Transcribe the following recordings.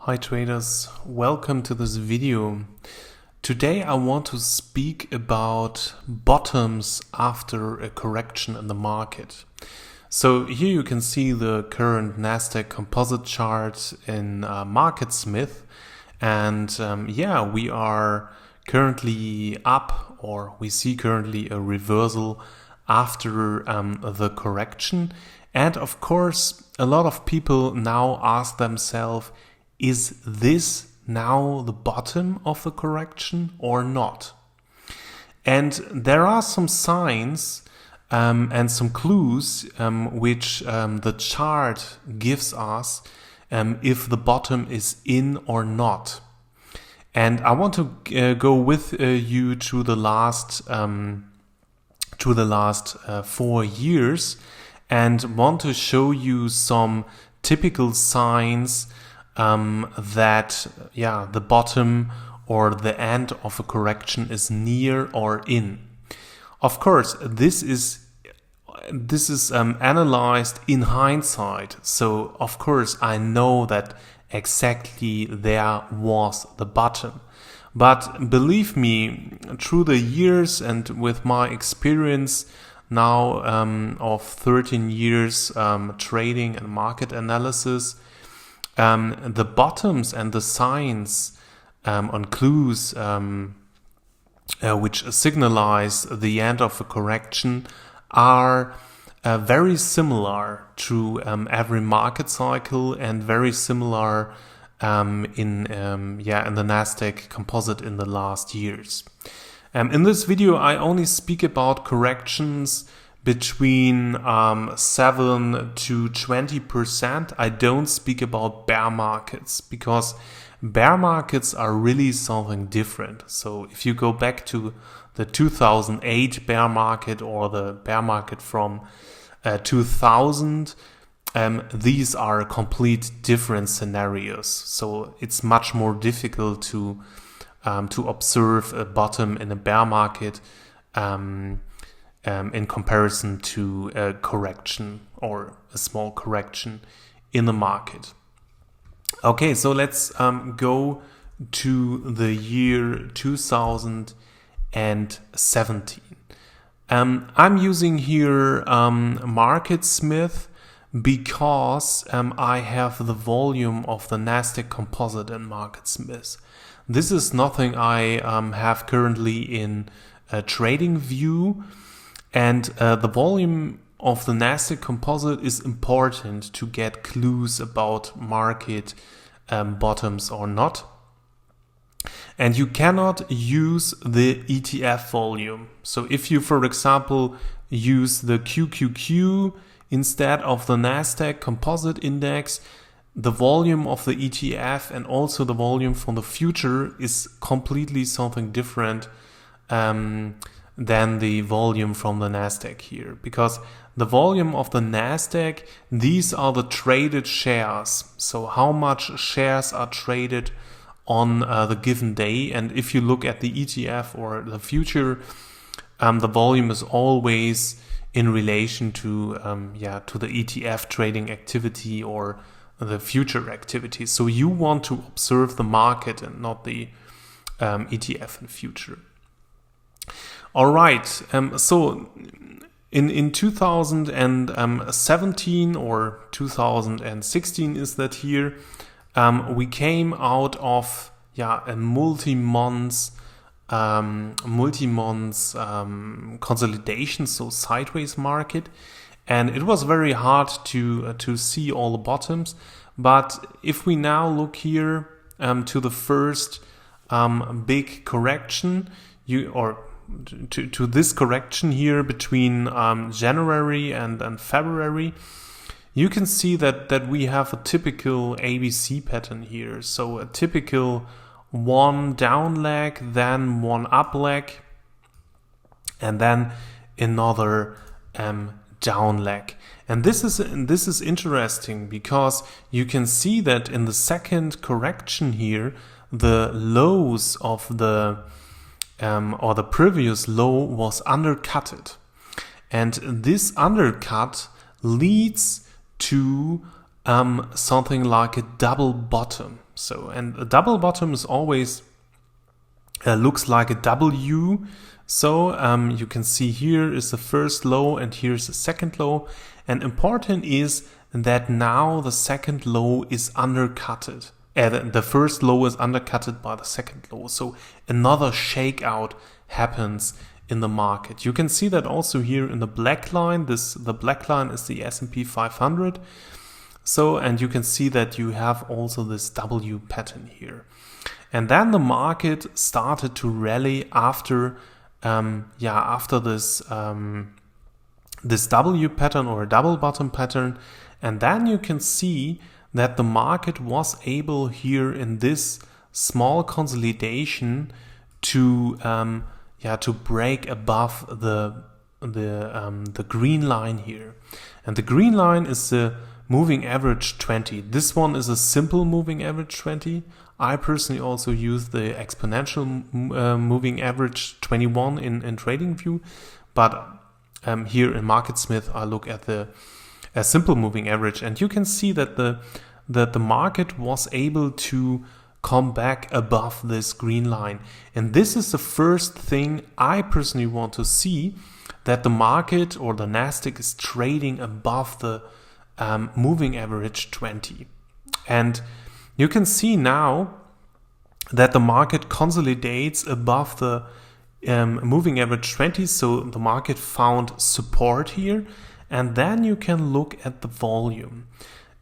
Hi traders, welcome to this video. Today I want to speak about bottoms after a correction in the market. So here you can see the current NASDAQ Composite chart in MarketSmith, and we are currently up, or we see currently a reversal after the correction. And of course, a lot of people now ask themselves, is this now the bottom of the correction or not? And there are some signs and some clues which the chart gives us if the bottom is in or not. And I want to go with you to the last 4 years and want to show you some typical signs that the bottom or the end of a correction is near or in. Of course, this is analyzed in hindsight. So of course I know that exactly there was the bottom. But believe me, through the years and with my experience now of 13 years trading and market analysis, the bottoms and the signs on clues which signalize the end of a correction are very similar to every market cycle and very similar in the NASDAQ Composite in the last years. In this video, I only speak about corrections between 7 to 20%. I don't speak about bear markets because bear markets are really something different. So if you go back to the 2008 bear market or the bear market from 2000, these are complete different scenarios. So it's much more difficult to observe a bottom in a bear market in comparison to a correction or a small correction in the market. Okay, so let's go to the year 2017. I'm using here MarketSmith because I have the volume of the NASDAQ Composite in MarketSmith. This is nothing I have currently in TradingView. And the volume of the NASDAQ Composite is important to get clues about market bottoms or not. And you cannot use the ETF volume. So if you, for example, use the QQQ instead of the NASDAQ Composite Index, the volume of the ETF and also the volume from the future is completely something different than the volume from the NASDAQ here, because the volume of the NASDAQ, these are the traded shares. So how much shares are traded on the given day. And if you look at the ETF or the future, the volume is always in relation to the ETF trading activity or the future activity. So you want to observe the market and not the ETF in future. All right, so in 2017 or 2016 is that here, we came out of a multi-months consolidation, so sideways market, and it was very hard to see all the bottoms. But if we now look here to the first big correction, to this correction here between January and February, you can see that we have a typical ABC pattern here. So a typical one down leg, then one up leg, and then another down leg. And this is interesting because you can see that in the second correction here, the lows of the or the previous low was undercutted, and this undercut leads to something like a double bottom. So, and a double bottom is always looks like a W. So you can see here is the first low and here's the second low. And important is that now the second low is undercutted. The first low is undercutted by the second low. So another shakeout happens in the market. You can see that also here in the black line. The black line is the S&P 500. So, and you can see that you have also this W pattern here. And then the market started to rally after this this W pattern or a double bottom pattern. And then you can see that the market was able here in this small consolidation to break above the green line here. And the green line is the moving average 20. This one is a simple moving average 20. I personally also use the exponential moving average 21 in TradingView, but here in MarketSmith I look at the simple moving average, and you can see that the market was able to come back above this green line. And this is the first thing I personally want to see, that the market or the NASDAQ is trading above the moving average 20. And you can see now that the market consolidates above the moving average 20. So the market found support here. And then you can look at the volume.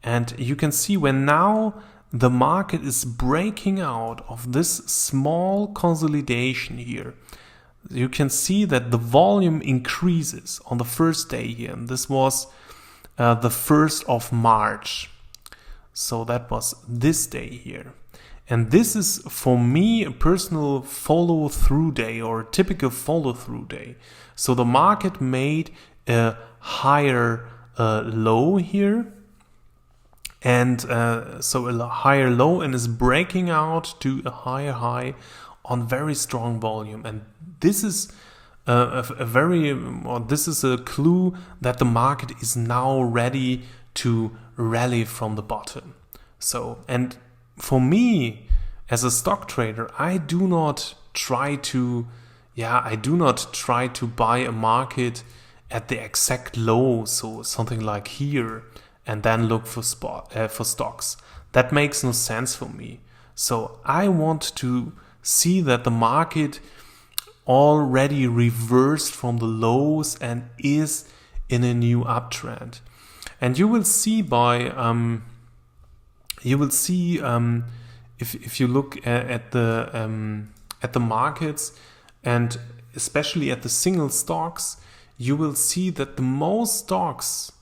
And you can see when now the market is breaking out of this small consolidation here, you can see that the volume increases on the first day here. And this was the 1st of March. So that was this day here. And this is for me a personal follow-through day or a typical follow-through day. So the market made a higher low here. And so a higher low, and is breaking out to a higher high on very strong volume. And this is this is a clue that the market is now ready to rally from the bottom. So, and for me as a stock trader, I do not try to buy a market at the exact low, so something like here, and then look for stocks. That makes no sense for me. So I want to see that the market already reversed from the lows and is in a new uptrend. And you will see if you look at the markets, and especially at the single stocks, you will see that the most stocks,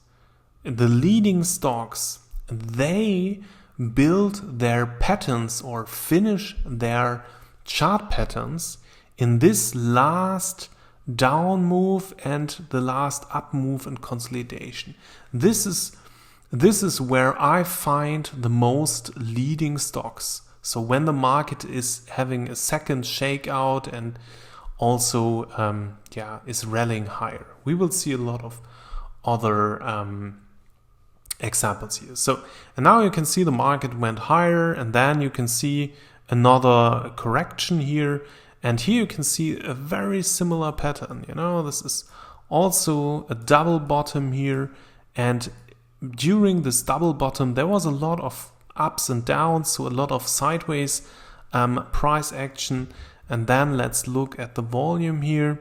the leading stocks, they build their patterns or finish their chart patterns in this last down move and the last up move and consolidation. This is where I find the most leading stocks. So when the market is having a second shakeout and also is rallying higher, we will see a lot of other examples here. So, and now you can see the market went higher, and then you can see another correction here, and here you can see a very similar pattern. This is also a double bottom here, and during this double bottom there was a lot of ups and downs, so a lot of sideways price action. And then let's look at the volume here.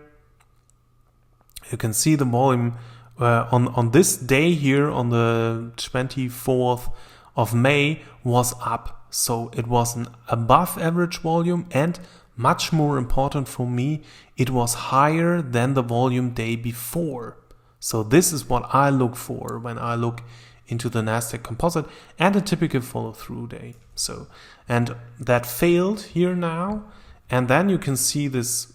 You can see the volume on this day here, on the 24th of May, was up. So it was an above average volume, and much more important for me, it was higher than the volume day before. So this is what I look for when I look into the NASDAQ Composite and a typical follow-through day. So, and that failed here now. And then you can see this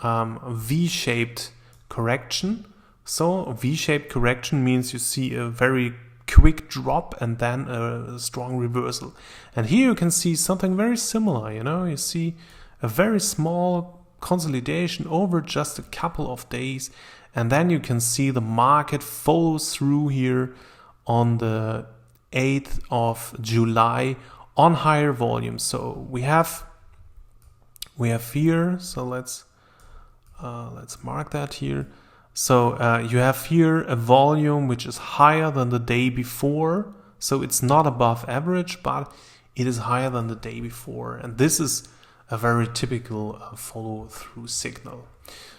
V-shaped correction. So a V-shaped correction means you see a very quick drop and then a strong reversal. And here you can see something very similar. You see a very small consolidation over just a couple of days. And then you can see the market follows through here on the 8th of July on higher volume. So we have here, so let's mark that here. So you have here a volume which is higher than the day before. So it's not above average, but it is higher than the day before. And this is a very typical follow-through signal.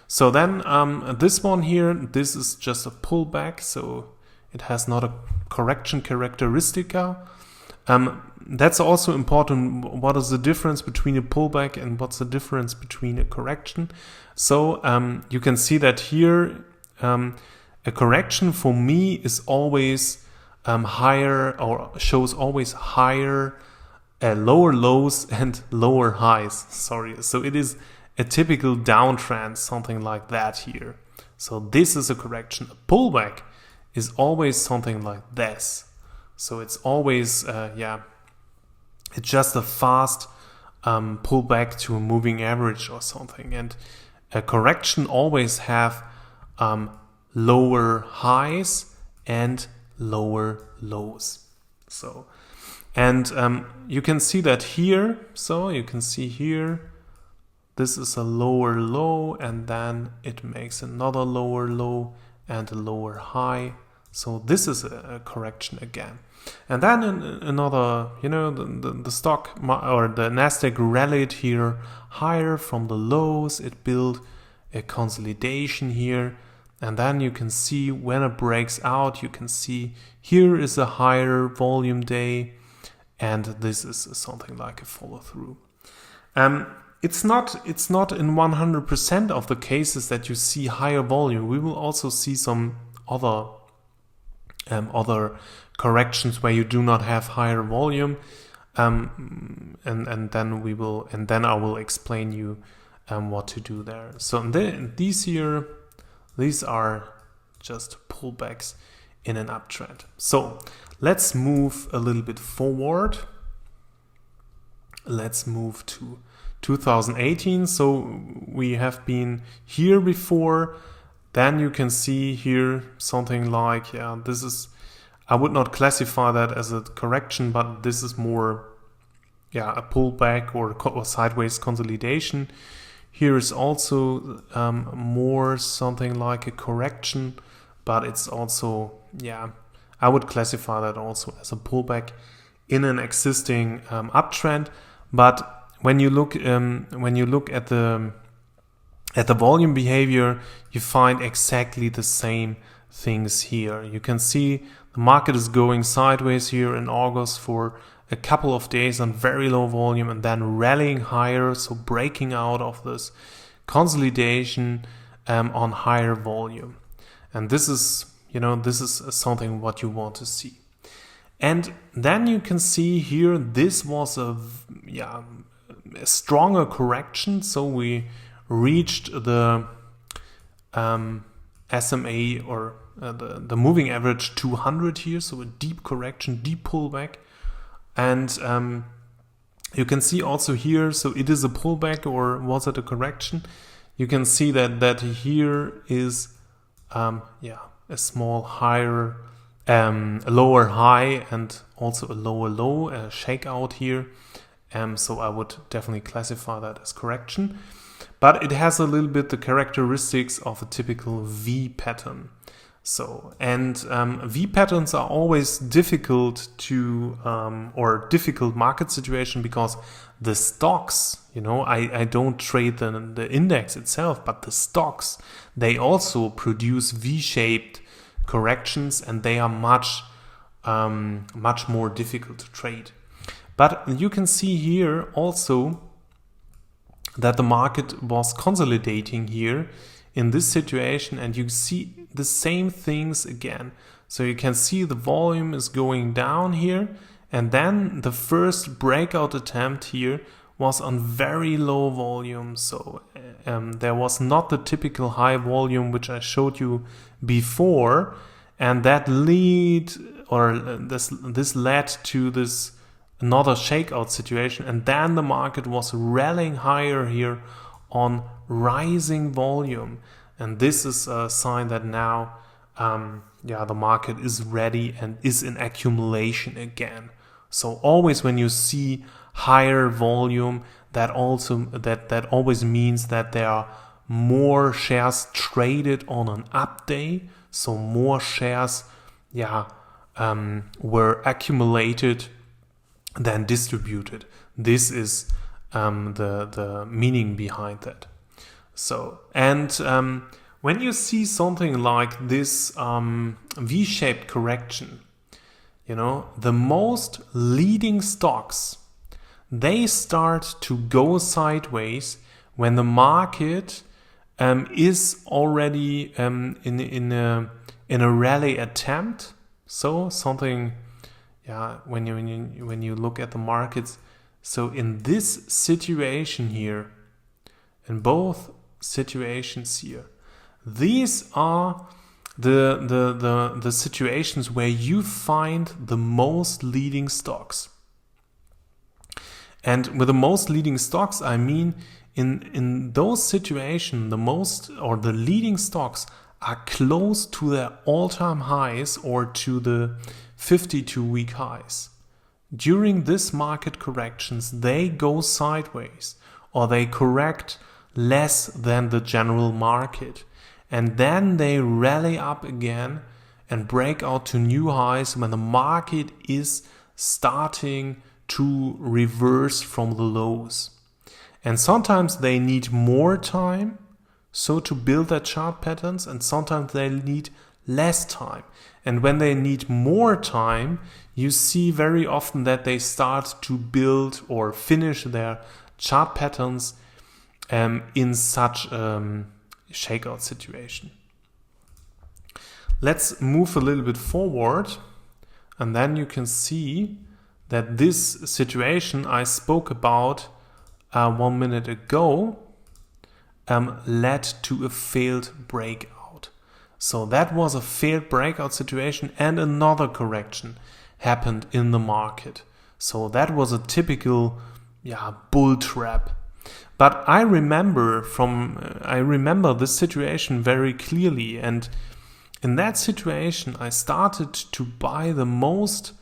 So then this one here, this is just a pullback. So it has not a correction characteristica. That's also important. What is the difference between a pullback and what's the difference between a correction? So you can see that here a correction for me is always higher, or shows always higher, lower lows and lower highs. Sorry. So it is a typical downtrend, something like that here. So this is a correction. A pullback is always something like this. So it's always, it's just a fast pullback to a moving average or something. And a correction always have lower highs and lower lows. So, and you can see that here. So you can see here, this is a lower low, and then it makes another lower low and a lower high. So this is a correction again. And then another, the stock or the NASDAQ rallied here higher from the lows. It built a consolidation here. And then you can see when it breaks out, you can see here is a higher volume day. And this is something like a follow through. It's not in 100% of the cases that you see higher volume. We will also see some other corrections where you do not have higher volume, and then I will explain you what to do there. So these are just pullbacks in an uptrend. So let's move a little bit forward. Let's move to 2018. So we have been here before. Then you can see here something like, this is, I would not classify that as a correction, but this is more, a pullback or sideways consolidation. Here is also more something like a correction, but it's also, I would classify that also as a pullback in an existing uptrend. But when you look at the volume behavior, you find exactly the same things here. You can see the market is going sideways here in August for a couple of days on very low volume and then rallying higher, so breaking out of this consolidation on higher volume. And this is something what you want to see. And then you can see here, this was a stronger correction. So we reached the SMA or the moving average 200 here. So a deep correction, deep pullback. And you can see also here, so it is a pullback or was it a correction? You can see that here is a small higher, a lower high and also a lower low, a shakeout here. So I would definitely classify that as correction. But it has a little bit the characteristics of a typical V pattern. So, and V patterns are always difficult to, or difficult market situation because the stocks, I don't trade the index itself, but the stocks, they also produce V-shaped corrections and they are much more difficult to trade. But you can see here also that the market was consolidating here in this situation, and you see the same things again. So you can see the volume is going down here, and then the first breakout attempt here was on very low volume. So there was not the typical high volume which I showed you before, and that this led to this another shakeout situation, and then the market was rallying higher here on rising volume, and this is a sign that now the market is ready and is in accumulation again. So always when you see higher volume, that always means that there are more shares traded on an up day. So more shares were accumulated than distributed. This is the meaning behind that. So, and when you see something like this V-shaped correction, you know, the most leading stocks, they start to go sideways when the market is already in a rally attempt. So something, when you look at the markets. So in this situation here, in both situations here, these are the situations where you find the most leading stocks. And with the most leading stocks, I mean in those situations, the leading stocks are close to their all-time highs or to the 52-week highs. During this market corrections, they go sideways or they correct less than the general market. And then they rally up again and break out to new highs when the market is starting to reverse from the lows. And sometimes they need more time to build their chart patterns, and sometimes they need less time. And when they need more time, you see very often that they start to build or finish their chart patterns in such shakeout situation. Let's move a little bit forward, and then you can see that this situation I spoke about 1 minute ago led to a failed breakout. So that was a failed breakout situation, and another correction happened in the market. So that was a typical bull trap. But I remember this situation very clearly, and in that situation I started to buy the most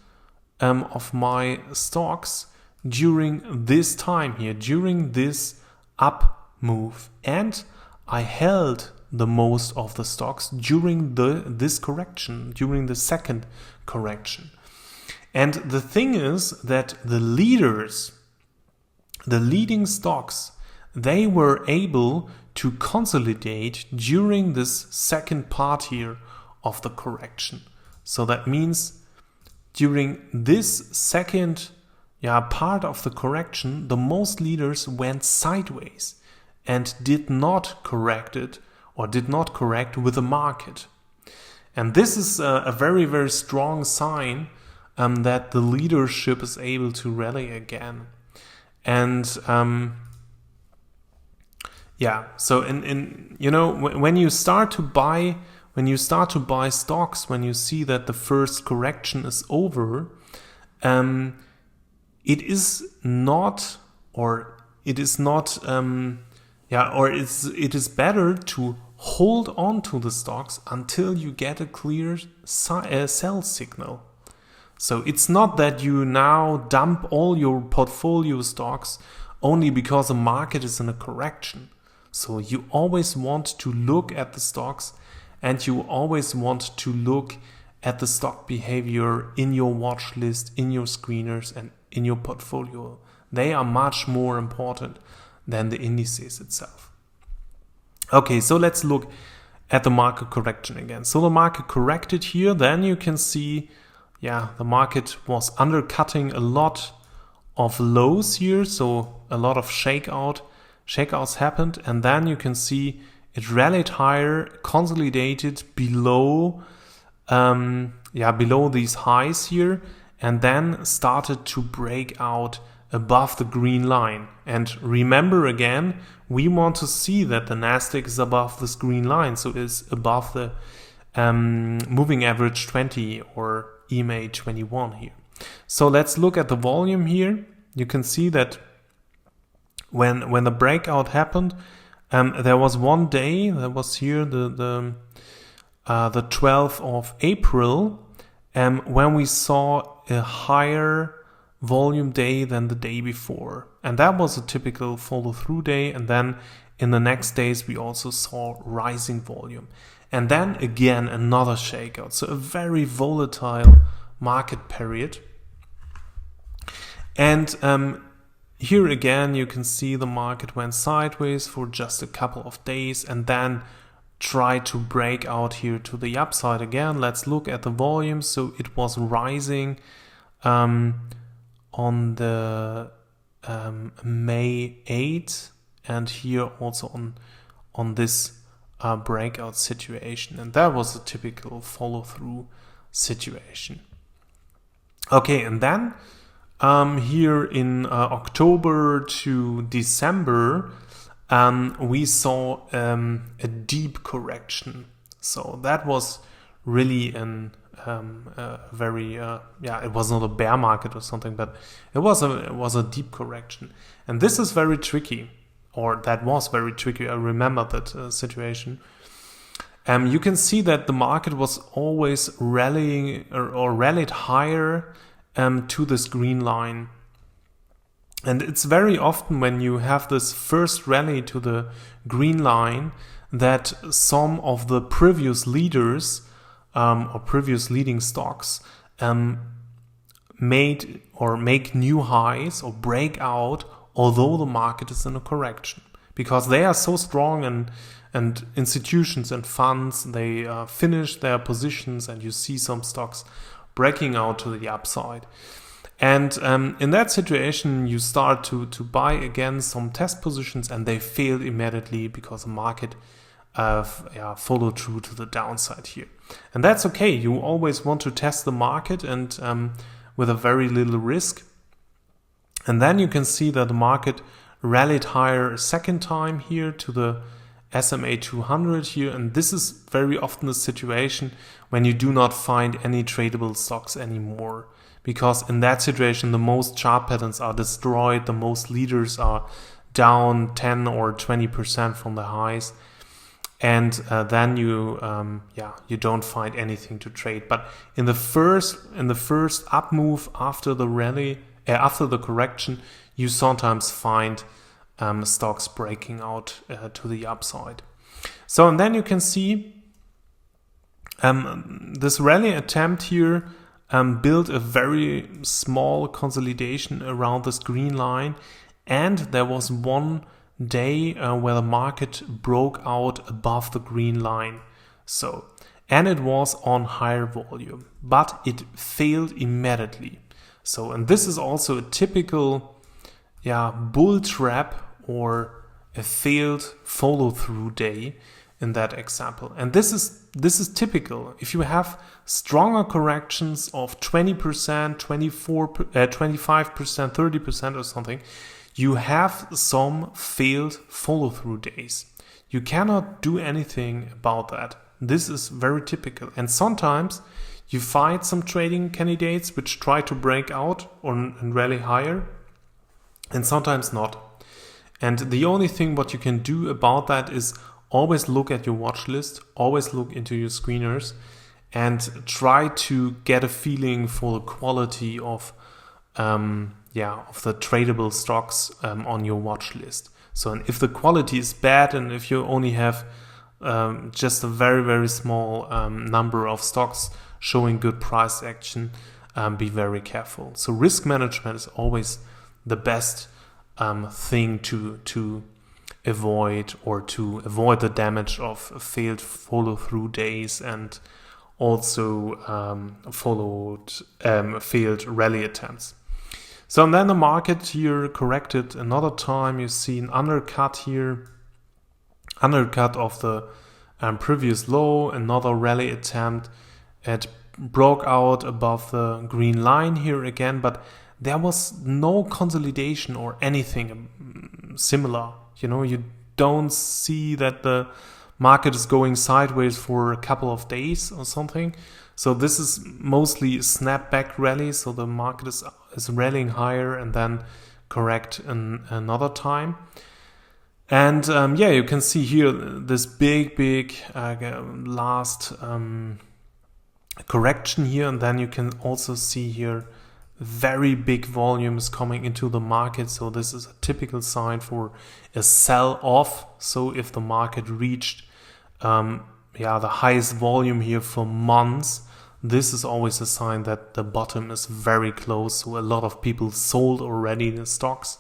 of my stocks during this time here, during this up move, and I held the most of the stocks during this correction, during the second correction. And the thing is that the leading stocks, they were able to consolidate during this second part here of the correction. So that means during this second part of the correction, the most leaders went sideways and did not correct with the market. And this is a very, very strong sign that the leadership is able to rally again. And so when you start to buy stocks, when you see that the first correction is over, it is better to hold on to the stocks until you get a clear sell signal. So it's not that you now dump all your portfolio stocks only because the market is in a correction. So you always want to look at the stocks, and you always want to look at the stock behavior in your watch list, in your screeners, and in your portfolio. They are much more important than the indices itself. Okay, so let's look at the market correction again. So the market corrected here, then you can see the market was undercutting a lot of lows here, so a lot of shakeouts happened, and then you can see it rallied higher, consolidated below these highs here, and then started to break out above the green line. And remember again, we want to see that the NASDAQ is above this green line, so it's above the moving average 20 or EMA 21 here. So let's look at the volume here. You can see that when the breakout happened, there was one day, that was here the 12th of April, when we saw a higher volume day than the day before. And that was a typical follow-through day. And then in the next days, we also saw rising volume. And then again, another shakeout. So a very volatile market period. And here again, you can see the market went sideways for just a couple of days and then tried to break out here to the upside again. Let's look at the volume. So it was rising on the May 8th and here also on this breakout situation. And that was a typical follow-through situation. Okay, and then here in October to December, we saw a deep correction. So that was really very it was not a bear market or something, but it was a deep correction. And this is very tricky, or that was very tricky. I remember that situation. You can see that the market was always rallying or rallied higher to this green line. And it's very often when you have this first rally to the green line that some of the previous leaders or previous leading stocks made or make new highs or break out, although the market is in a correction, because they are so strong and institutions and funds, they finish their positions and you see some stocks breaking out to the upside. And in that situation, you start to buy again some test positions and they failed immediately because the market followed through to the downside here. And that's okay. You always want to test the market and with a very little risk. And then you can see that the market rallied higher a second time here to the SMA 200 here. And this is very often the situation when you do not find any tradable stocks anymore. Because in that situation, the most chart patterns are destroyed. The most leaders are down 10 or 20% from the highs. And then you don't find anything to trade. But in the first up move after the rally, after the correction, you sometimes find stocks breaking out to the upside. So, and then you can see this rally attempt here built a very small consolidation around this green line. And there was one day where the market broke out above the green line. So, and it was on higher volume, but it failed immediately. So, and this is also a typical bull trap or a failed follow-through day in that example. And this is typical. If you have stronger corrections of 20%, 25%, 30% or something, you have some failed follow-through days. You cannot do anything about that. This is very typical. And sometimes you find some trading candidates which try to break out and rally higher, and sometimes not. And the only thing what you can do about that is always look at your watch list, always look into your screeners, and try to get a feeling for the quality of the tradable stocks on your watch list. So, and if the quality is bad and if you only have just a very, very small number of stocks showing good price action, be very careful. So risk management is always the best thing to avoid, or to avoid the damage of failed follow-through days and also failed rally attempts. So, and then the market here corrected another time. You see an undercut here, undercut of the previous low, another rally attempt. It broke out above the green line here again, but there was no consolidation or anything similar. You know, you don't see that the market is going sideways for a couple of days or something. So this is mostly a snapback rally. So the market is rallying higher and then correct another time. And you can see here this big last correction here. And then you can also see here very big volumes coming into the market. So this is a typical sign for a sell-off. So if the market reached the highest volume here for months, this is always a sign that the bottom is very close. So a lot of people sold already the stocks.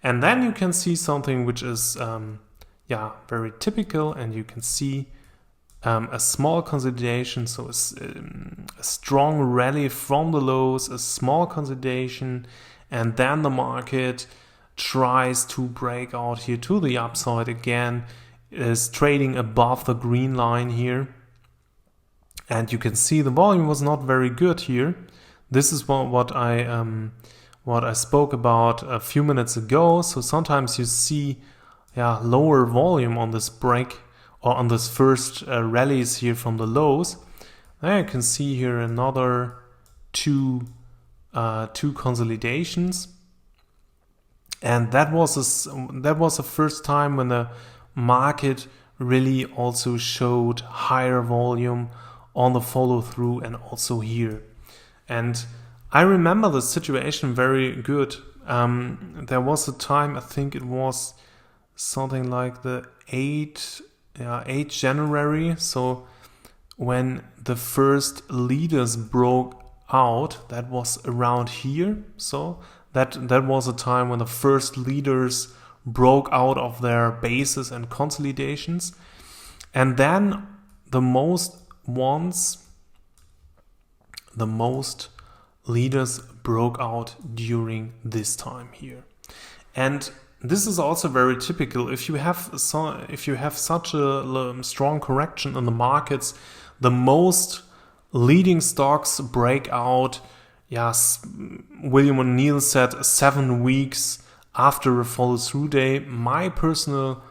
And then you can see something which is very typical, and you can see a small consolidation. So a strong rally from the lows, a small consolidation, and then the market tries to break out here to the upside again. Is trading above the green line here, and you can see the volume was not very good here. This is what I spoke about a few minutes ago. So sometimes you see lower volume on this break or on this first rallies here from the lows. There you can see here another two consolidations, and that was the first time when the market really also showed higher volume on the follow through, and also here. And I remember the situation very good. There was a time, I think it was something like the 8 January. So when the first leaders broke out, that was around here. So that was a time when the first leaders broke out of their bases and consolidations, and then the most leaders broke out during this time here. And this is also very typical. If you have such a strong correction in the markets, the most leading stocks break out. Yes, William O'Neill said 7 weeks after a follow-through day. My personal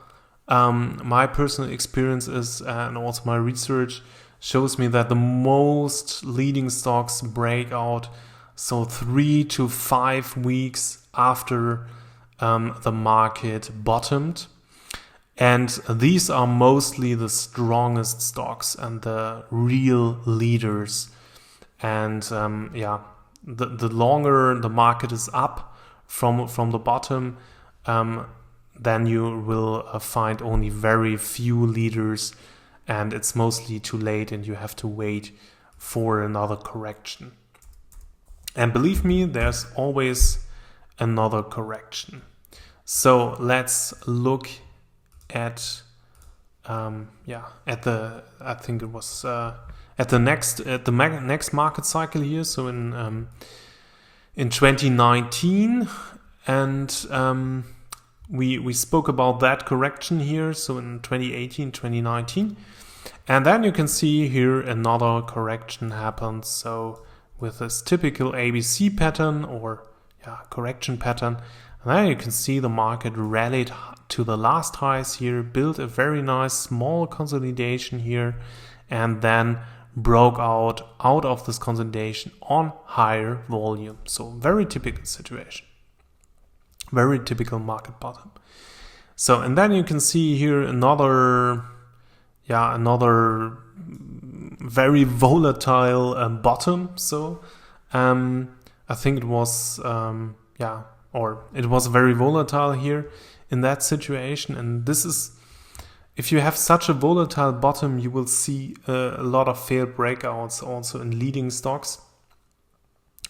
experience is, and also my research shows me that the most leading stocks break out so 3 to 5 weeks after the market bottomed. And these are mostly the strongest stocks and the real leaders. And the longer the market is up from the bottom, then you will find only very few leaders, and it's mostly too late and you have to wait for another correction. And believe me, there's always another correction. So let's look at the next market cycle here. So in 2019, and we spoke about that correction here, so in 2018, 2019, and then you can see here another correction happens. So with this typical ABC pattern or correction pattern, and then you can see the market rallied to the last highs here, built a very nice small consolidation here, and then broke out of this consolidation on higher volume. So very typical situation, very typical market bottom. So, and then you can see here another very volatile bottom. So I think it was it was very volatile here in that situation. And this is, if you have such a volatile bottom, you will see a lot of failed breakouts also in leading stocks,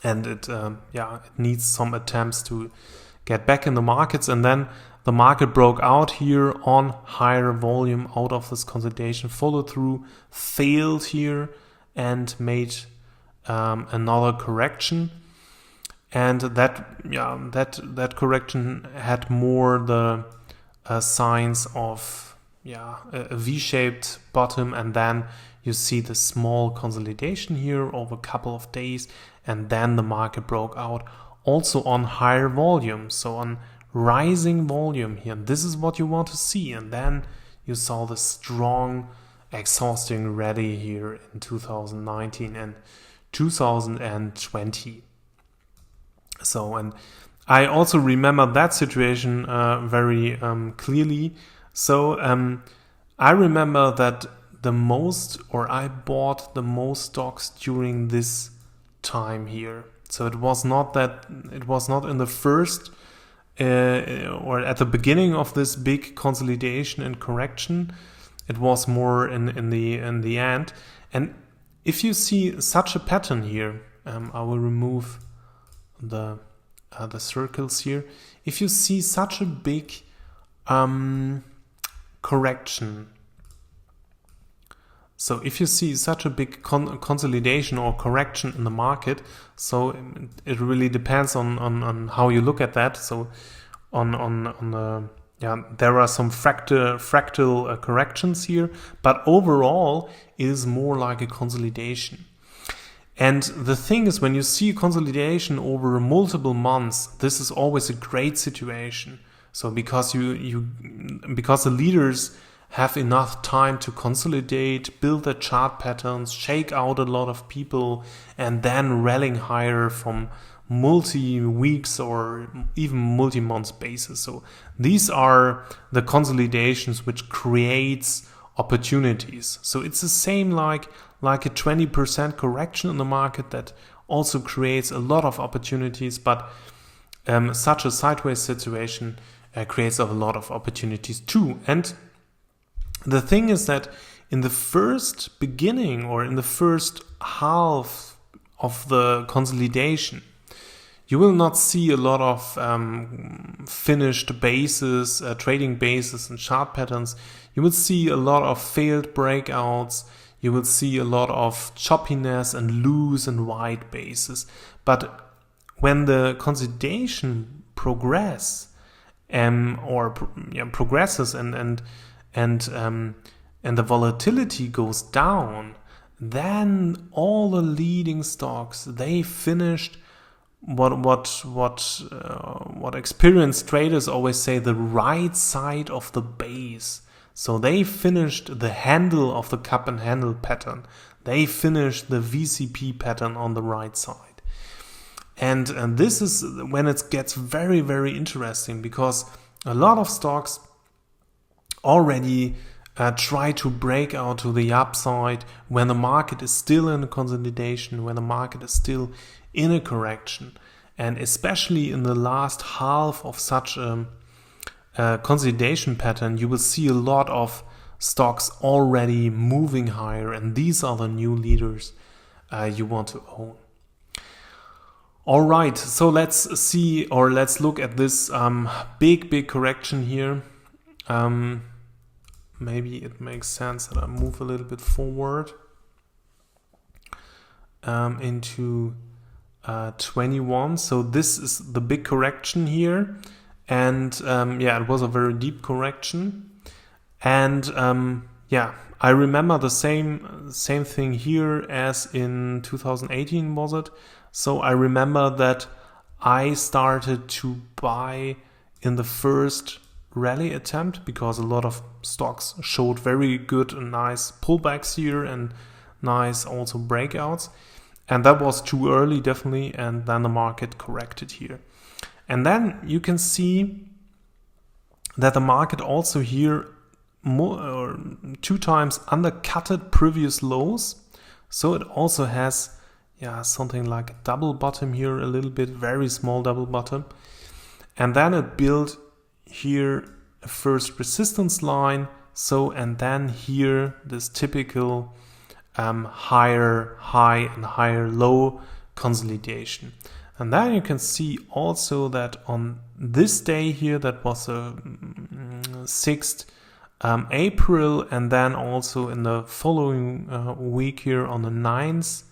and it needs some attempts to get back in the markets. And then the market broke out here on higher volume out of this consolidation, followed through, failed here, and made another correction. And that correction had more the signs of a V-shaped bottom, and then you see the small consolidation here over a couple of days, and then the market broke out also on higher volume, so on rising volume here. And this is what you want to see. And then you saw the strong, exhausting rally here in 2019 and 2020. So, and I also remember that situation very clearly. So I remember that I bought the most stocks during this time here. So it was not in the first or at the beginning of this big consolidation and correction. It was more in the end. And if you see such a pattern here, I will remove the circles here. If you see such a big correction, so if you see such a big consolidation or correction in the market, so it really depends on how you look at that. So there are some fractal corrections here, but overall it is more like a consolidation. And the thing is, when you see consolidation over multiple months, this is always a great situation. So because because the leaders have enough time to consolidate, build their chart patterns, shake out a lot of people, and then rallying higher from multi-weeks or even multi-month basis. So these are the consolidations which creates opportunities. So it's the same like a 20% correction in the market that also creates a lot of opportunities, but such a sideways situation creates a lot of opportunities too. And the thing is that in the first beginning or in the first half of the consolidation, you will not see a lot of finished bases, trading bases and chart patterns. You will see a lot of failed breakouts. You will see a lot of choppiness and loose and wide bases. But when the consolidation progresses and the volatility goes down, then all the leading stocks, they finished what experienced traders always say, the right side of the base. So they finished the handle of the cup and handle pattern. They finished the VCP pattern on the right side. And this is when it gets very, very interesting, because a lot of stocks already try to break out to the upside when the market is still in a consolidation, when the market is still in a correction. And especially in the last half of such a consolidation pattern, you will see a lot of stocks already moving higher, and these are the new leaders you want to own. All right, so let's look at this big correction here. Maybe it makes sense that I move a little bit forward into 21. So this is the big correction here, and it was a very deep correction. And I remember the same thing here as in 2018, was it? So I remember that I started to buy in the first rally attempt, because a lot of stocks showed very good and nice pullbacks here and nice also breakouts. And that was too early, definitely, and then the market corrected here. And then you can see that the market also here two times undercutted previous lows. So it also has something like a double bottom here, a little bit, very small double bottom. And then it built here a first resistance line. So, and then here this typical higher high and higher low consolidation. And then you can see also that on this day here, that was the 6th April, and then also in the following week here on the 9th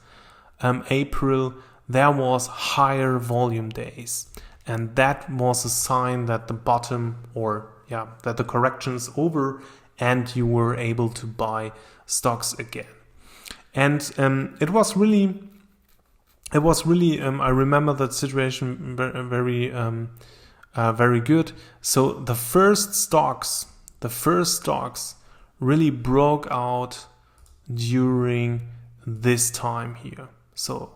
April, there was higher volume days. And that was a sign that the bottom, or that the correction is over and you were able to buy stocks again. And it was really, I remember that situation very good. So the first stocks really broke out during this time here. So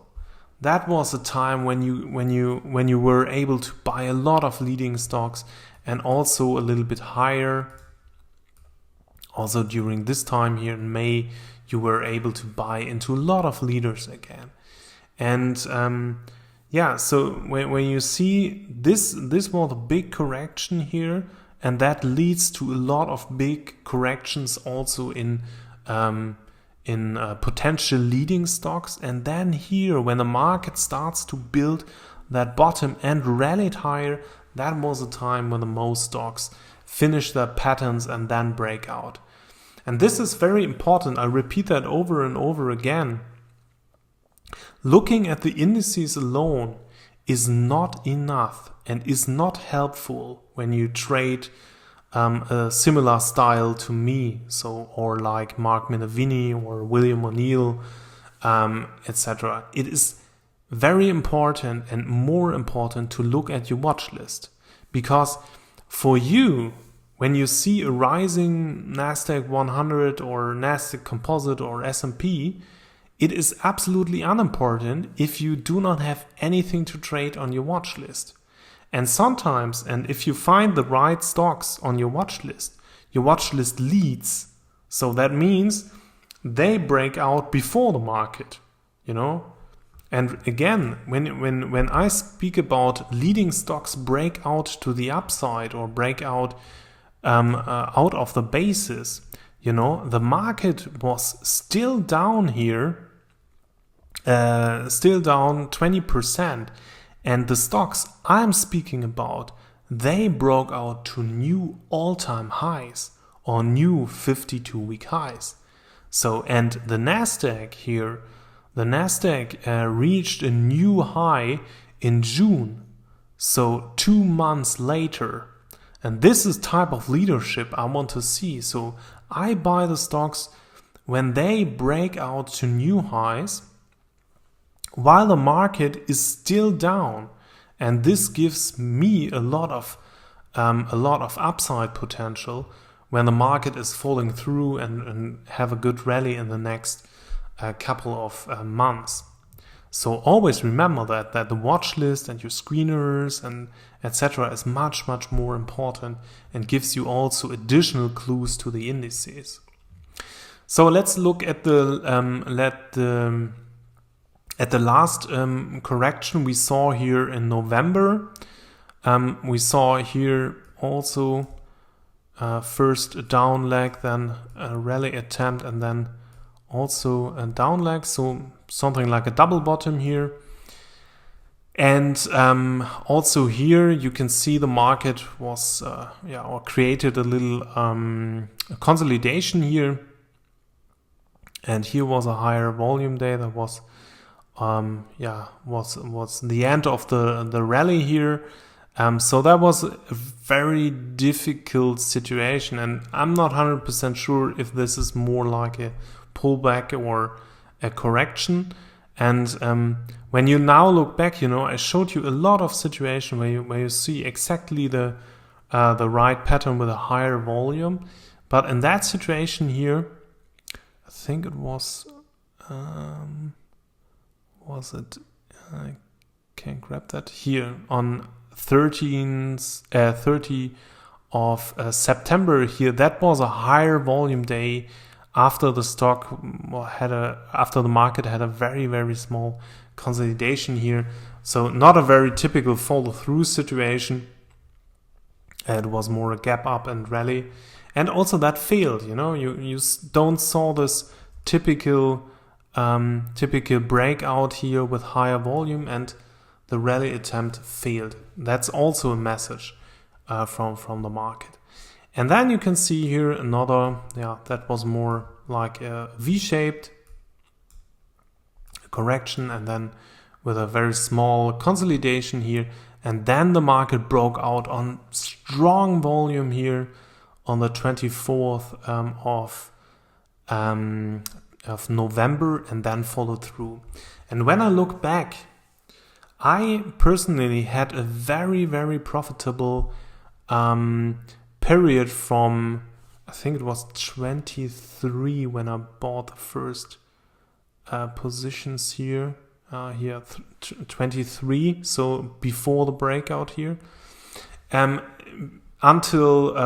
that was a time when you were able to buy a lot of leading stocks, and also a little bit higher. Also during this time here in May, you were able to buy into a lot of leaders again. And yeah, so when you see this was a big correction here, and that leads to a lot of big corrections also in potential leading stocks. And then here, when the market starts to build that bottom and rallied higher, that was a time when the most stocks finish their patterns and then break out. And this is very important. I repeat that over and over again. Looking at the indices alone is not enough and is not helpful when you trade a similar style to me, or like Mark Minervini or William O'Neill, etc. It is very important and more important to look at your watch list, because for you, when you see a rising NASDAQ 100 or NASDAQ Composite or S&P, it is absolutely unimportant if you do not have anything to trade on your watch list. And sometimes, and if you find the right stocks on your watch list leads. So that means they break out before the market, And again, when I speak about leading stocks break out to the upside or break out out of the basis, the market was still down here, still down 20%. And the stocks I'm speaking about, they broke out to new all-time highs or new 52-week highs. So, and the NASDAQ here, the NASDAQ reached a new high in June, so 2 months later. And this is type of leadership I want to see. So I buy the stocks when they break out to new highs, while the market is still down, and this gives me a lot of upside potential when the market is falling through and have a good rally in the next couple of months. So always remember that the watch list and your screeners and etc. is much more important and gives you also additional clues to the indices. So let's look at the last correction we saw here in November. We saw here also first a down leg, then a rally attempt, and then also a down leg, so something like a double bottom here. And also here you can see the market was or created a little consolidation here, and here was a higher volume day. That was was the end of the rally here. So that was a very difficult situation, and I'm not 100% sure if this is more like a pullback or a correction. And when you now look back, I showed you a lot of situations where you see exactly the right pattern with a higher volume. But in that situation here, I think it was it? I can grab that here on 30 of September here. That was a higher volume day after the market had a very small consolidation here. So not a very typical follow through situation. It was more a gap up and rally, and also that failed. You don't saw this typical breakout here with higher volume, and the rally attempt failed. That's also a message from the market. And then you can see here another, that was more like a V-shaped correction, and then with a very small consolidation here. And then the market broke out on strong volume here on the 24th of November, and then followed through. And when I look back, I personally had a very profitable period from, I think it was 23 when I bought the first positions here. 23, so before the breakout here, until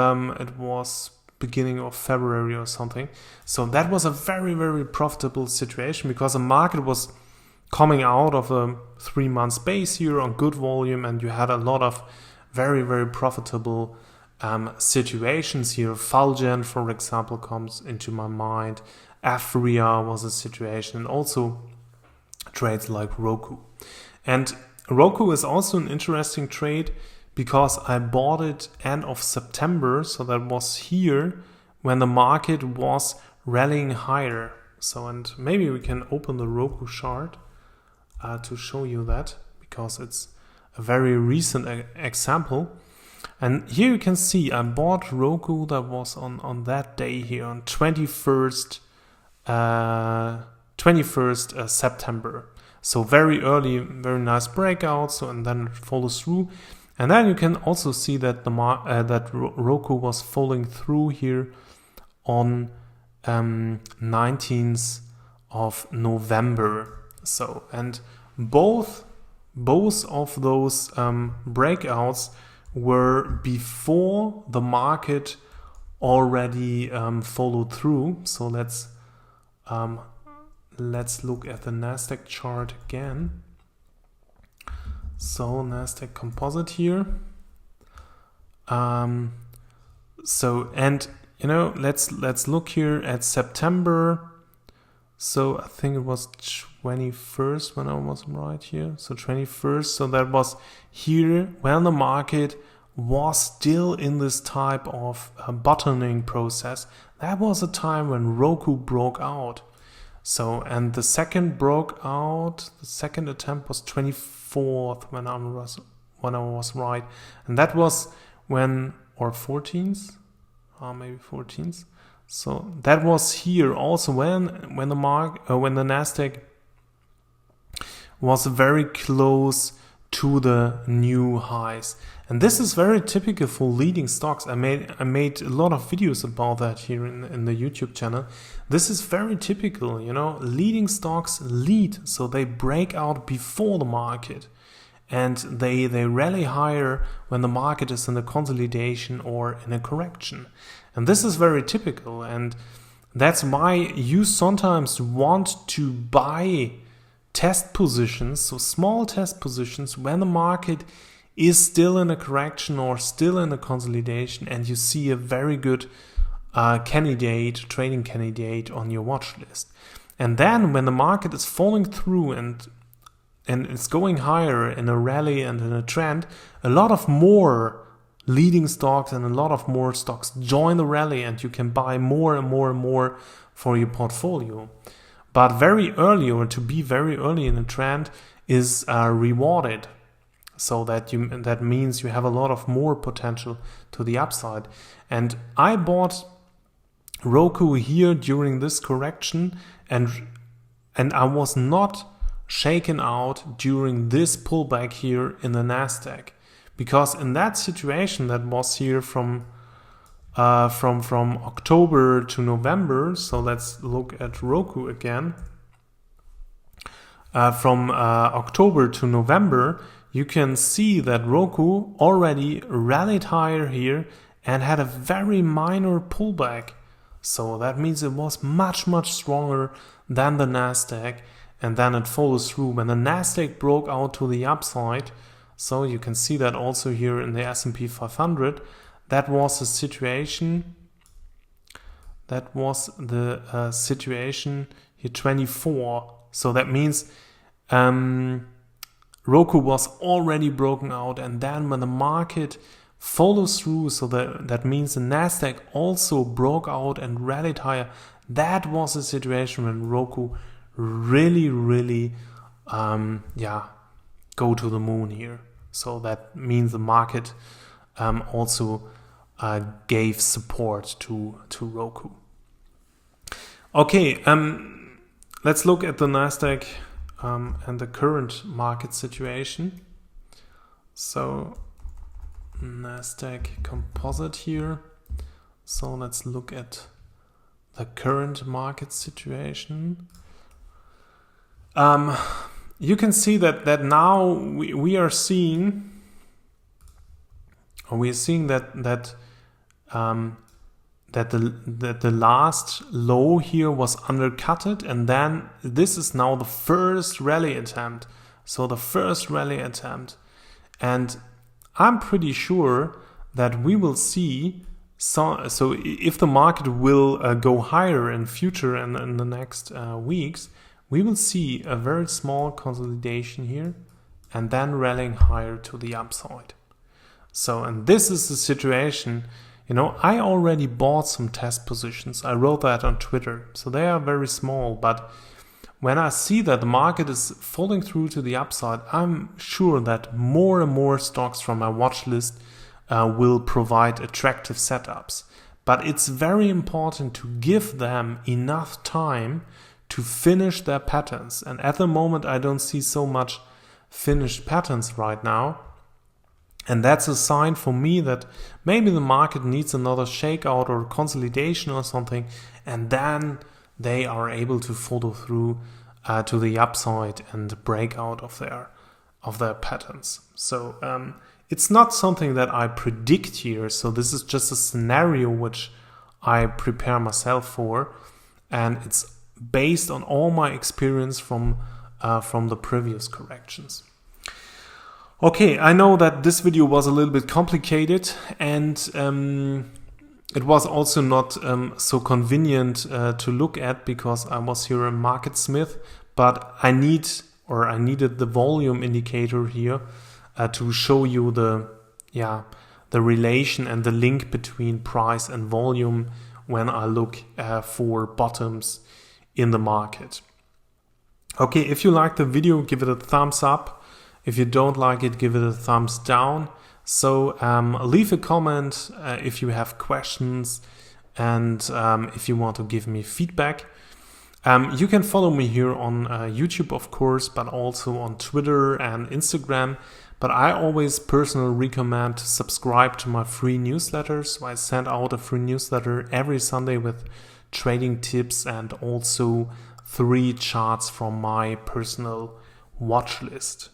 it was beginning of February or something. So that was a very profitable situation, because the market was coming out of a 3-month base here on good volume, and you had a lot of very, very profitable situations here. Fulgent, for example, comes into my mind. Afria was a situation, and also trades like Roku. And Roku is also an interesting trade because I bought it end of September, so that was here when the market was rallying higher. So, and maybe we can open the Roku chart to show you that, because it's a very recent example. And here you can see I bought Roku, that was on that day here on 21st September. So very early, very nice breakout. So, and then it follows through. And then you can also see that that Roku was falling through here on 19th of November. So, and both of those breakouts were before the market already followed through. So let's look at the NASDAQ chart again. So NASDAQ Composite here. So, and you know, let's look here at September. So I think it was 21st when I was right here. So 21st. So that was here when the market was still in this type of bottoming process. That was a time when Roku broke out. So, and the second attempt was 24th when I was right. And that was when, or 14th, maybe 14th. So that was here also when the NASDAQ was very close to the new highs. And this is very typical for leading stocks. I made a lot of videos about that here in the YouTube channel. This is very typical, you know, leading stocks lead, so they break out before the market, and they rally higher when the market is in a consolidation or in a correction. And this is very typical, and that's why you sometimes want to buy test positions, so small test positions, when the market is still in a correction or still in a consolidation, and you see a very good trading candidate on your watch list. And then when the market is falling through and it's going higher in a rally and in a trend, a lot of more leading stocks and a lot of more stocks join the rally, and you can buy more and more and more for your portfolio. But very early, or to be very early in a trend, is rewarded. So that means you have a lot of more potential to the upside. And I bought Roku here during this correction, and I was not shaken out during this pullback here in the NASDAQ, because in that situation that was here from October to November. So let's look at Roku again. From October to November, you can see that Roku already rallied higher here and had a very minor pullback. So that means it was much, much stronger than the NASDAQ, and then it follows through when the NASDAQ broke out to the upside. So you can see that also here in the S&P 500. That was the situation. That was the situation here, 24. So that means Roku was already broken out, and then when the market follows through, so that means the NASDAQ also broke out and rallied higher. That was a situation when Roku really go to the moon here. So that means the market also gave support to Roku. Okay, let's look at the NASDAQ and the current market situation. So NASDAQ Composite here. So let's look at the current market situation. You can see that now we are seeing, or we are seeing that that the last low here was undercutted, and then this is now the first rally attempt. So the first rally attempt, and I'm pretty sure that we will see so if the market will go higher in future and in the next weeks, we will see a very small consolidation here and then rallying higher to the upside. So, and this is the situation. You know, I already bought some test positions. I wrote that on Twitter. So they are very small, but when I see that the market is falling through to the upside, I'm sure that more and more stocks from my watch list will provide attractive setups. But it's very important to give them enough time to finish their patterns. And at the moment, I don't see so much finished patterns right now. And that's a sign for me that maybe the market needs another shakeout or consolidation or something, and then they are able to follow through to the upside and break out of their patterns. So it's not something that I predict here. So this is just a scenario which I prepare myself for, and it's based on all my experience from the previous corrections. Okay, I know that this video was a little bit complicated, and it was also not so convenient to look at because I was here a market smith, but I needed the volume indicator here to show you the relation and the link between price and volume when I look for bottoms in the market. Okay, if you like the video, give it a thumbs up. If you don't like it, give it a thumbs down. So leave a comment if you have questions and if you want to give me feedback. You can follow me here on YouTube, of course, but also on Twitter and Instagram. But I always personally recommend to subscribe to my free newsletter. So I send out a free newsletter every Sunday with trading tips and also 3 charts from my personal watch list.